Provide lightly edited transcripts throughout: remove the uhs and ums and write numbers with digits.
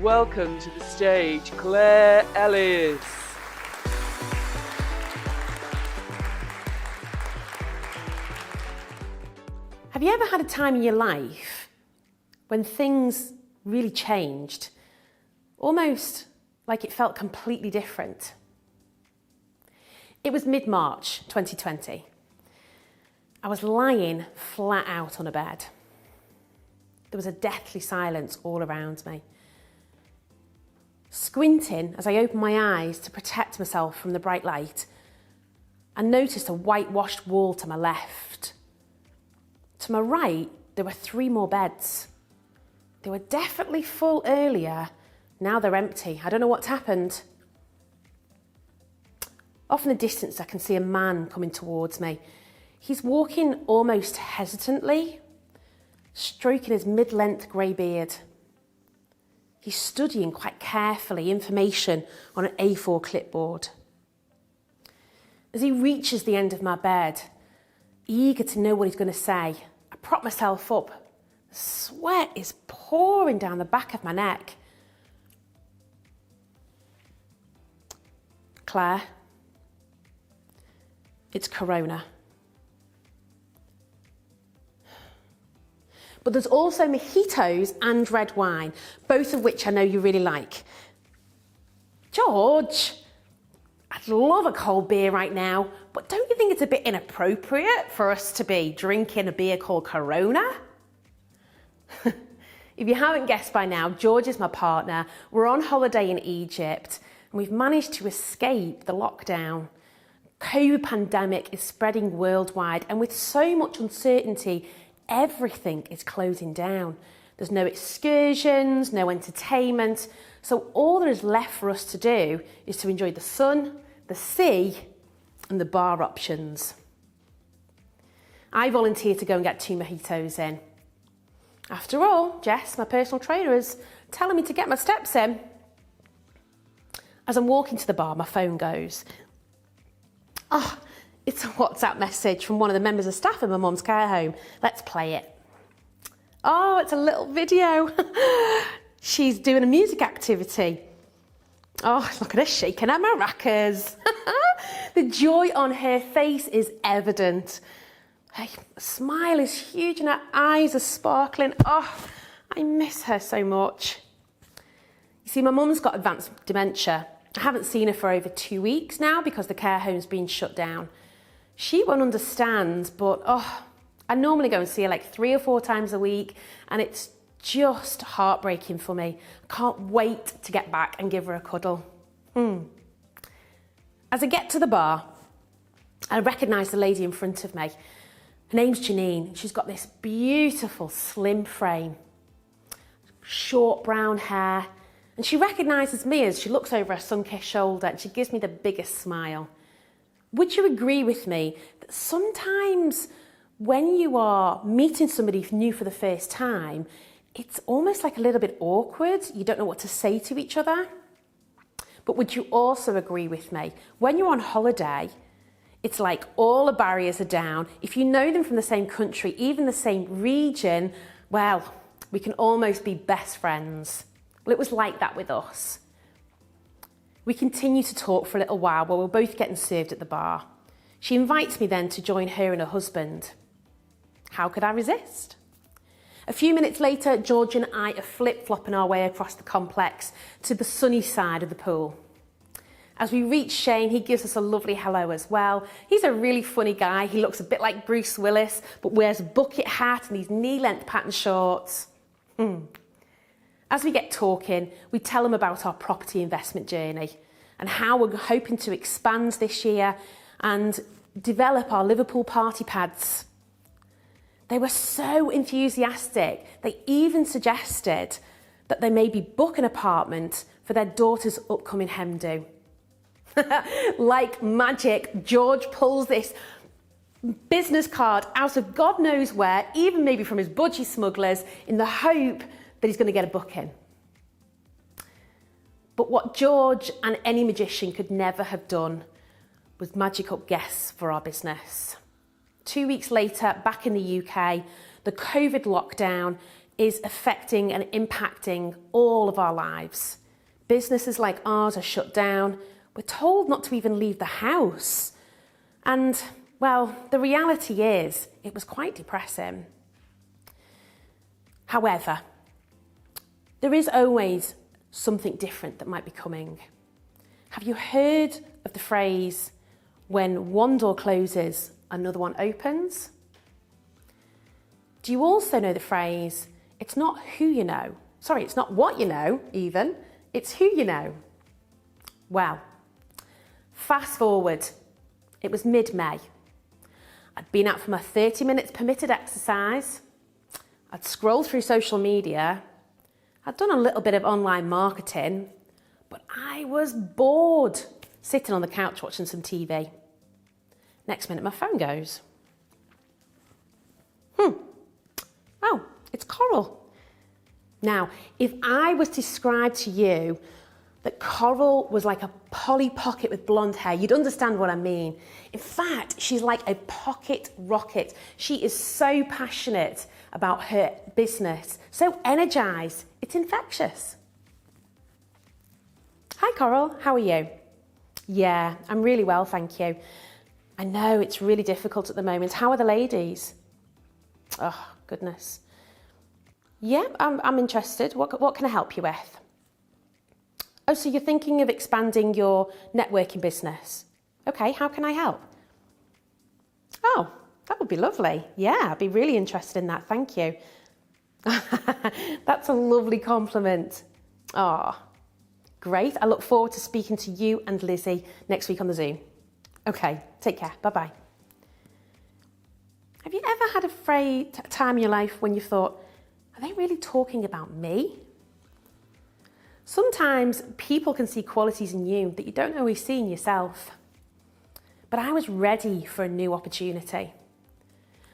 Welcome to the stage, Clare Ellis. Have you ever had a time in your life when things really changed, almost like it felt completely different? It was mid-March 2020. I was lying flat out on a bed. There was a deathly silence all around me. Squinting as I opened my eyes to protect myself from the bright light, I noticed a whitewashed wall to my left. To my right, there were 3 more beds. They were definitely full earlier. Now they're empty. I don't know what's happened. Off in the distance, I can see a man coming towards me. He's walking almost hesitantly, stroking his mid-length grey beard. He's studying quite carefully information on an A4 clipboard. As he reaches the end of my bed, eager to know what he's going to say, I prop myself up. The sweat is pouring down the back of my neck. Claire, it's Corona. But there's also mojitos and red wine, both of which I know you really like. George, I'd love a cold beer right now, but don't you think it's a bit inappropriate for us to be drinking a beer called Corona? If you haven't guessed by now, George is my partner. We're on holiday in Egypt and we've managed to escape the lockdown. COVID pandemic is spreading worldwide, and with so much uncertainty, everything is closing down. There's no excursions, no entertainment. So all there is left for us to do is to enjoy the sun, the sea, and the bar options. I volunteered to go and get 2 mojitos in. After all, Jess, my personal trainer, is telling me to get my steps in. As I'm walking to the bar, my phone goes. Oh, it's a WhatsApp message from one of the members of staff in my mum's care home. Let's play it. Oh, it's a little video. She's doing a music activity. Oh, look at her shaking her maracas. The joy on her face is evident. Her smile is huge and her eyes are sparkling. Oh, I miss her so much. You see, my mum's got advanced dementia. I haven't seen her for over 2 weeks now because the care home's been shut down. She won't understand, but I normally go and see her like 3 or 4 times a week, and it's just heartbreaking for me. I can't wait to get back and give her a cuddle. As I get to the bar, I recognise the lady in front of me. Her name's Janine. She's got this beautiful slim frame, short brown hair, and she recognises me as she looks over her sun-kissed shoulder and she gives me the biggest smile. Would you agree with me that sometimes when you are meeting somebody new for the first time, it's almost like a little bit awkward? You don't know what to say to each other. But would you also agree with me, when you're on holiday, it's like all the barriers are down. If you know them from the same country, even the same region, well, we can almost be best friends. Well, it was like that with us. We continue to talk for a little while while we're both getting served at the bar. She invites me then to join her and her husband. How could I resist? A few minutes later, George and I are flip-flopping our way across the complex to the sunny side of the pool. As we reach Shane, he gives us a lovely hello as well. He's a really funny guy. He looks a bit like Bruce Willis, but wears a bucket hat and these knee-length pattern shorts. As we get talking, we tell him about our property investment journey and how we're hoping to expand this year and develop our Liverpool party pads. They were so enthusiastic, they even suggested that they maybe book an apartment for their daughter's upcoming hem do. Like magic, George pulls this business card out of God knows where, even maybe from his budgie smugglers, in the hope that he's going to get a booking. But what George and any magician could never have done was magic up guests for our business. 2 weeks later, back in the UK, the COVID lockdown, is affecting and impacting all of our lives. Businesses like ours are shut down. We're told not to even leave the house. And, well, the reality is it was quite depressing. However, there is always something different that might be coming. Have you heard of the phrase, when one door closes, another one opens? Do you also know the phrase, it's not who you know, it's not what you know even, it's who you know? Well, fast forward, it was mid-May. I'd been out for my 30 minutes permitted exercise. I'd scrolled through social media. I'd done a little bit of online marketing, but I was bored sitting on the couch watching some TV. Next minute, my phone goes. Oh, it's Coral. Now, if I was to describe to you that Coral was like a Polly Pocket with blonde hair, you'd understand what I mean. In fact, she's like a pocket rocket. She is so passionate about her business, so energized, it's infectious. Hi Coral, how are you? Yeah, I'm really well, thank you. I know it's really difficult at the moment. How are the ladies? Oh, goodness. Yeah, I'm interested. What can I help you with? Oh, so you're thinking of expanding your networking business? Okay, how can I help? Oh, that would be lovely. Yeah, I'd be really interested in that. Thank you. That's a lovely compliment. Oh, great. I look forward to speaking to you and Lizzie next week on the Zoom. Okay, take care. Bye-bye. Have you ever had a time in your life when you thought, are they really talking about me? Sometimes people can see qualities in you that you don't always see in yourself. But I was ready for a new opportunity.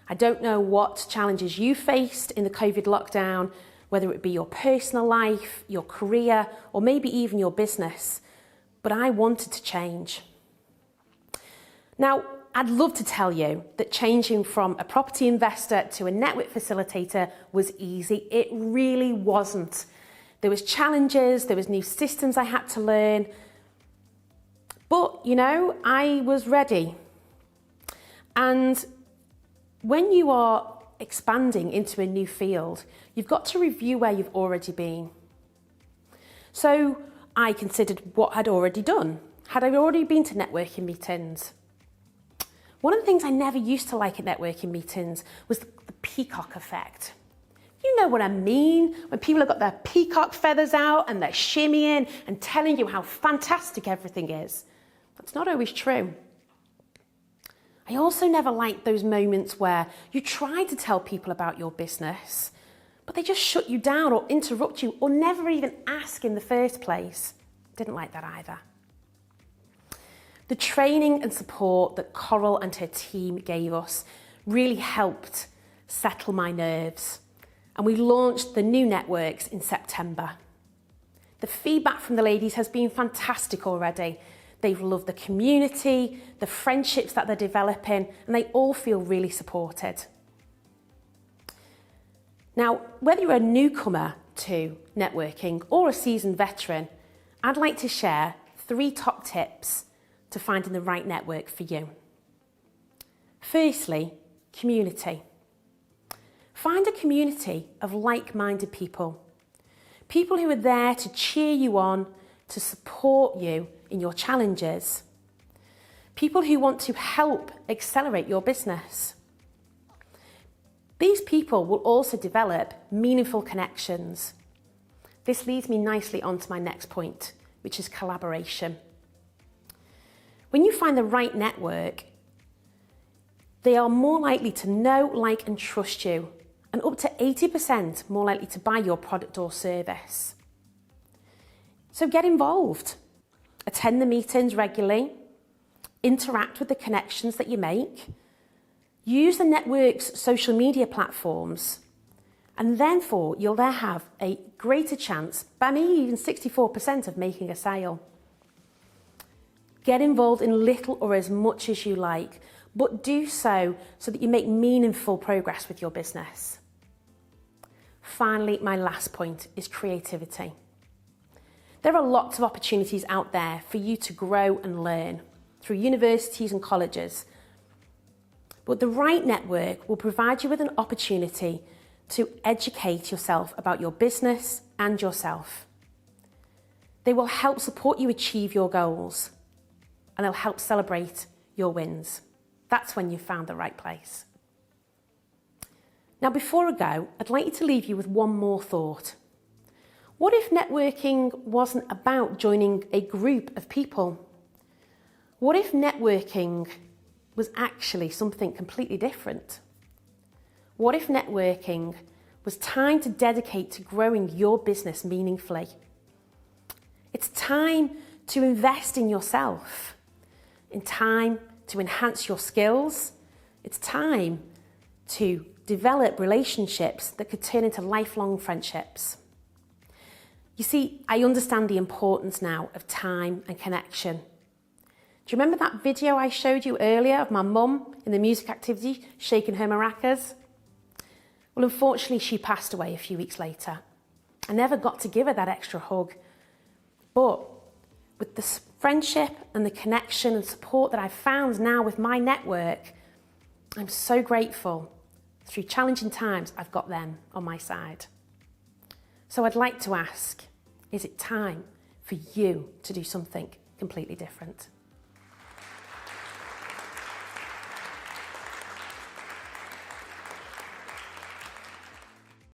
I don't know what challenges you faced in the COVID lockdown, whether it be your personal life, your career, or maybe even your business, but I wanted to change. Now, I'd love to tell you that changing from a property investor to a network facilitator was easy. It really wasn't. There was challenges, there was new systems I had to learn, but you know, I was ready. And when you are expanding into a new field, you've got to review where you've already been. So I considered what I'd already done. Had I already been to networking meetings? One of the things I never used to like at networking meetings was the peacock effect. You know what I mean? When people have got their peacock feathers out and they're shimmying and telling you how fantastic everything is. That's not always true. I also never liked those moments where you try to tell people about your business, but they just shut you down or interrupt you or never even ask in the first place. Didn't like that either. The training and support that Coral and her team gave us really helped settle my nerves. And we launched the new networks in September. The feedback from the ladies has been fantastic already. They've loved the community, the friendships that they're developing, and they all feel really supported. Now, whether you're a newcomer to networking or a seasoned veteran, I'd like to share 3 top tips to finding the right network for you. Firstly, community. Find a community of like-minded people. People who are there to cheer you on, to support you in your challenges. People who want to help accelerate your business. These people will also develop meaningful connections. This leads me nicely on to my next point, which is collaboration. When you find the right network, they are more likely to know, like, and trust you, and up to 80% more likely to buy your product or service. So get involved. Attend the meetings regularly. Interact with the connections that you make. Use the network's social media platforms. And therefore, you'll there have a greater chance, by maybe even 64%, of making a sale. Get involved in little or as much as you like, but do so that you make meaningful progress with your business. Finally, my last point is creativity. There are lots of opportunities out there for you to grow and learn through universities and colleges, but the right network will provide you with an opportunity to educate yourself about your business and yourself. They will help support you achieve your goals, and they'll help celebrate your wins. That's when you've found the right place. Now, before I go, I'd like you to leave you with one more thought. What if networking wasn't about joining a group of people? What if networking was actually something completely different? What if networking was time to dedicate to growing your business meaningfully? It's time to invest in yourself, in time to enhance your skills. It's time to develop relationships that could turn into lifelong friendships. You see, I understand the importance now of time and connection. Do you remember that video I showed you earlier of my mum in the music activity shaking her maracas? Well, unfortunately, she passed away a few weeks later. I never got to give her that extra hug. But with the friendship and the connection and support that I've found now with my network, I'm so grateful. Through challenging times, I've got them on my side. So I'd like to ask, is it time for you to do something completely different?